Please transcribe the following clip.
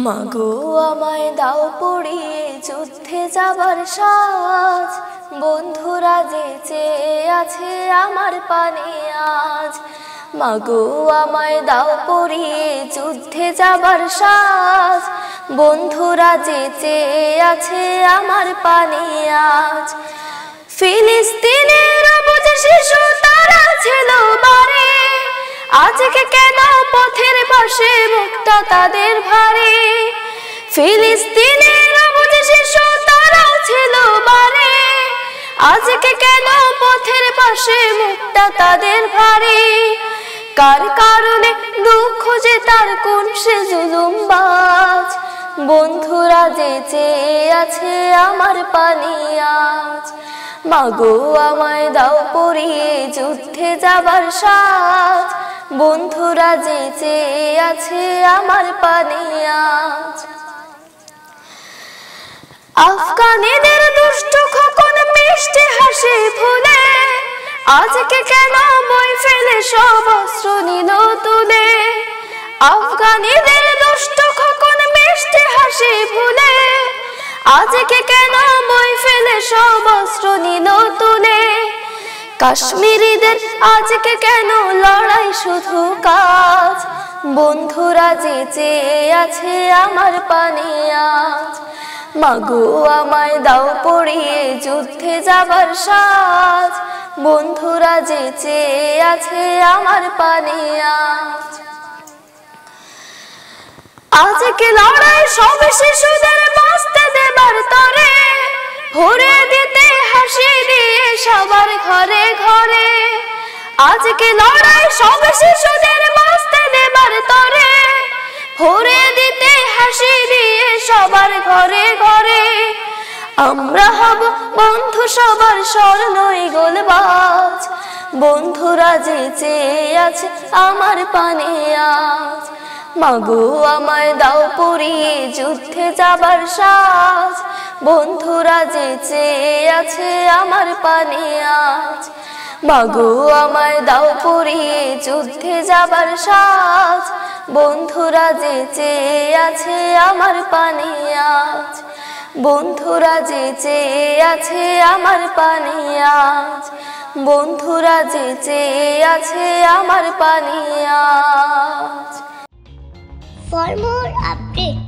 মাগো আমায় দাও পড়িয়ে যুদ্ধে যাবার সাজ, বন্ধুরা যে চেয়ে আছে আমার পানে আজ। মাগো আমায় দাও পড়িয়ে যুদ্ধে যাবার সাজ, বন্ধুরা যে চেয়ে আছে আমার পানে আজ। ফিলিস্তিনের অবুঝ শিশু তারা ছিল বারে, আজকে কেন পথের পাশে মুখটা তাদের ভারী। ফিলিস্তিনের অবুঝ শিশু তারা ছিল বারে, আজকে কেন পথের পাশে মুখটা তাদের ভারী। কার কারণে দুঃখ যে তার কোন সে জুলুমবাজ, বন্ধুরা যে চেয়ে আছে আমার পানে আজ। মাগো আমায় দাও পড়িয়ে যুদ্ধে যাবার সাজ, বন্ধুরা যে চেয়ে আছে আমার পানে আজ। আফগানিদের দুষ্ট খোকন মিষ্টি হাসি ভুলে, আজকে কেন বই ফেলে সব অস্ত্র নিল তুলে। আফগানিদের দুষ্ট খোকন মিষ্টি হাসি ভুলে, আজকে কেন বই ফেলে সব অস্ত্র নিল তুলে। কাশ্মীরিদের আজকে কেন লড়াই শুধু কাজ, বন্ধুরা যে চেয়ে আছে আমার পানে আজ। মাগো আমায় দাও পড়িয়ে যুদ্ধে যাবার সাজ, বন্ধুরা যে চেয়ে আছে আমার পানে আজ। আজকে লড়াই সব শিশুদের বাঁচতে দেবার তরে, ভরে দিতে হাসি দিয়ে সবার ঘরে ঘরে। আজকে লড়াই সব শিশুদের বাঁচতে দেবার তরে, ভরে দিতে হাসি দিয়ে সবার ঘরে ঘরে। আমরা হব বন্ধু সবার স্বর্ণই গোলবাজ, বন্ধুরা যে চেয়ে আছে আমার পানে আজ। মাগো আমায় দাও পড়িয়ে যুদ্ধে যাবার সাজ, বন্ধুরা যে চেয়ে আছে আমার পানে আজ। মাগো আমায় দাও পড়িয়ে যুদ্ধে যাবার সাজ, বন্ধুরা যে চেয়ে আছে আমার পানে আজ। বন্ধুরা যে চেয়ে আছে আমার পানে আজ, বন্ধুরা যে চেয়ে আছে আমার পানে আজ। For more updates